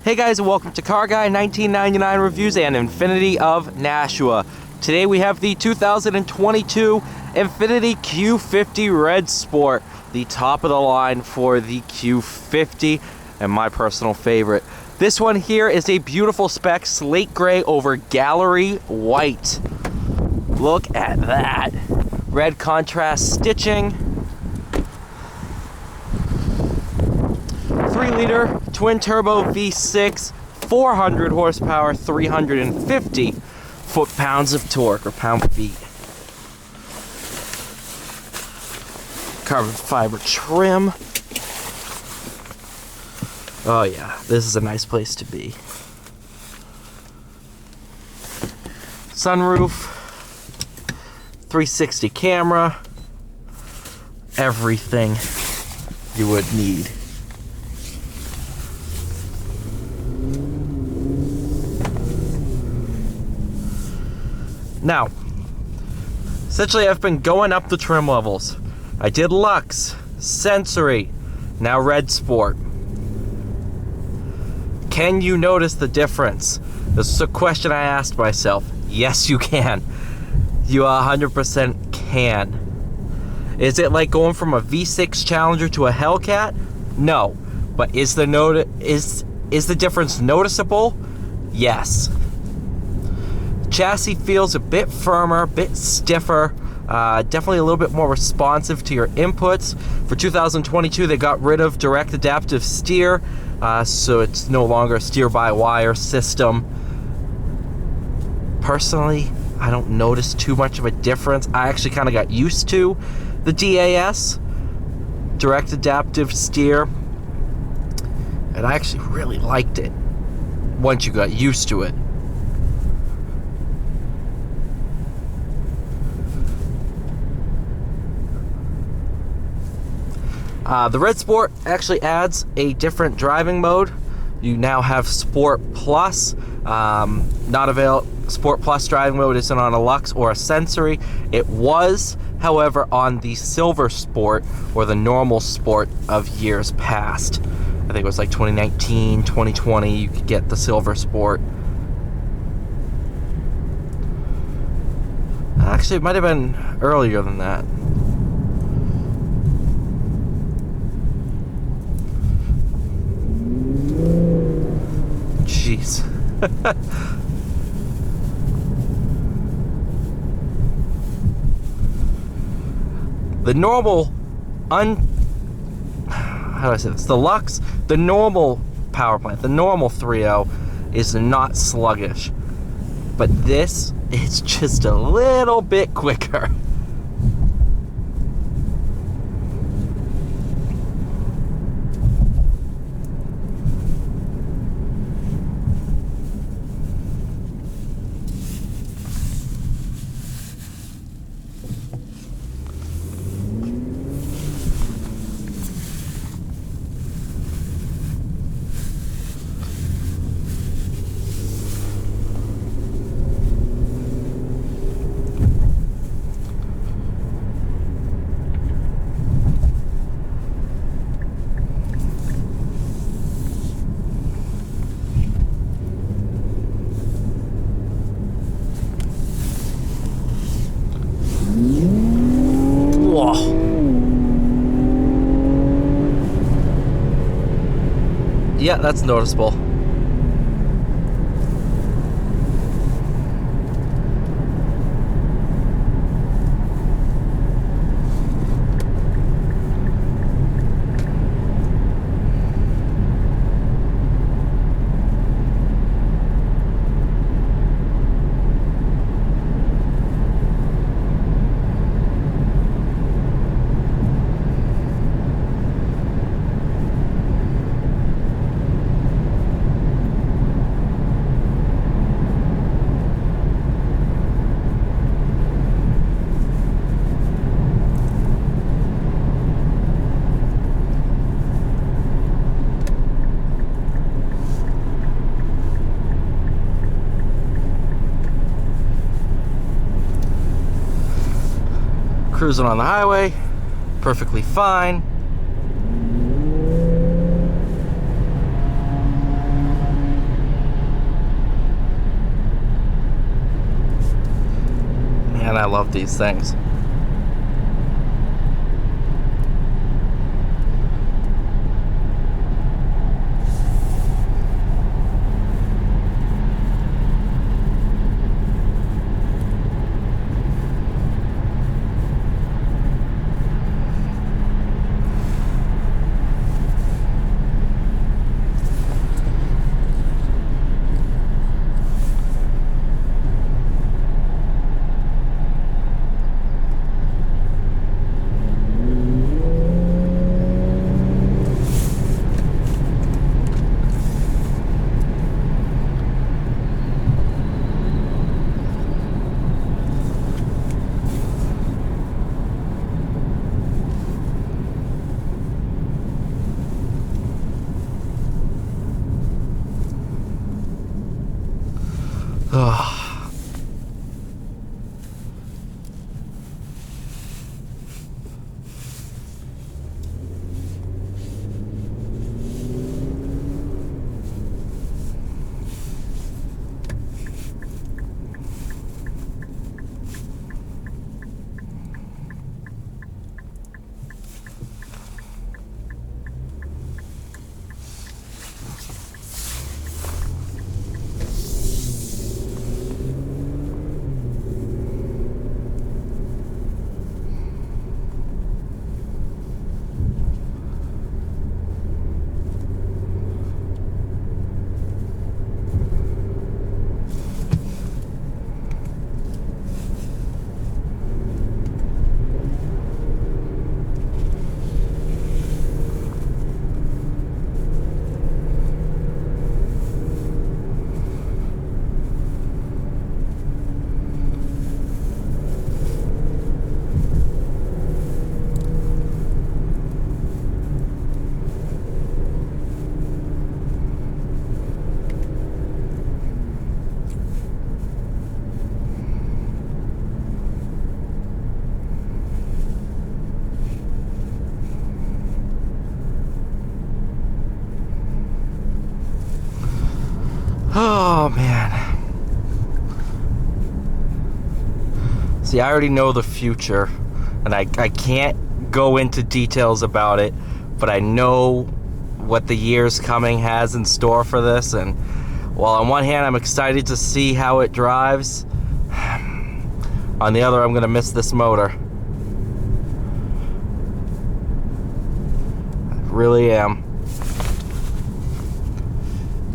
Hey guys, and welcome to Car Guy 1999 Reviews and Infiniti of Nashua. Today we have the 2022 Infiniti Q50 Red Sport, the top of the line for the Q50 and my personal favorite. This one here is a beautiful spec slate gray over gallery white. Look at that. Red contrast stitching. 3-liter twin turbo V6, 400 horsepower, 350 foot-pounds of torque, or pound-feet. Carbon fiber trim. Oh yeah, this is a nice place to be. Sunroof, 360 camera, everything you would need. Now, essentially I've been going up the trim levels. I did Luxe, Sensory, now Red Sport. Can you notice the difference? This is a question I asked myself. Yes, you can. You 100% can. Is it like going from a V6 Challenger to a Hellcat? No. But is the difference noticeable? Yes. Chassis feels a bit firmer, a bit stiffer, definitely a little bit more responsive to your inputs. For 2022, they got rid of direct adaptive steer, so it's no longer a steer-by-wire system. Personally, I don't notice too much of a difference. I actually kind of got used to the DAS, direct adaptive steer, and I actually really liked it once you got used to it. The Red Sport actually adds a different driving mode. You now have Sport Plus. Sport Plus driving mode isn't on a Luxe or a Sensory. It was, however, on the Silver Sport or the normal Sport of years past. I think it was like 2019, 2020, you could get the Silver Sport. Actually, it might have been earlier than that. Jeez. The normal how do I say this? The Luxe, the normal power plant, the normal 3.0 is not sluggish. But this is just a little bit quicker. Yeah, that's noticeable. Cruising on the highway, perfectly fine. man, I love these things. Oh, man. See, I already know the future, and I can't go into details about it, but I know what the years coming has in store for this, and while on one hand I'm excited to see how it drives, on the other I'm going to miss this motor. I really am.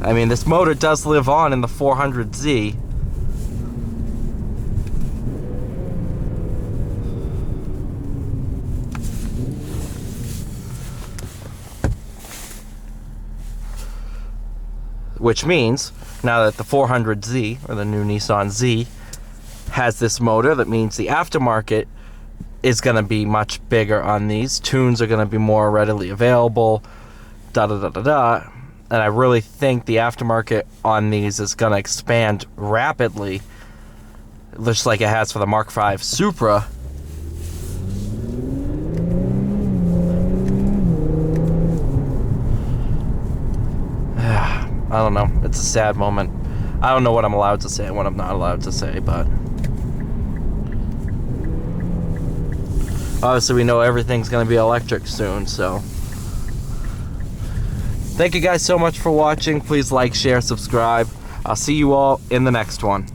I mean, this motor does live on in the 400Z. Which means, now that the 400Z, or the new Nissan Z, has this motor, that means the aftermarket is going to be much bigger on these. Tunes are going to be more readily available, da-da-da-da-da. And I really think the aftermarket on these is going to expand rapidly, just like it has for the Mark V Supra. I don't know. It's a sad moment. I don't know what I'm allowed to say and what I'm not allowed to say, but obviously we know everything's going to be electric soon, so thank you guys so much for watching. Please like, share, subscribe. I'll see you all in the next one.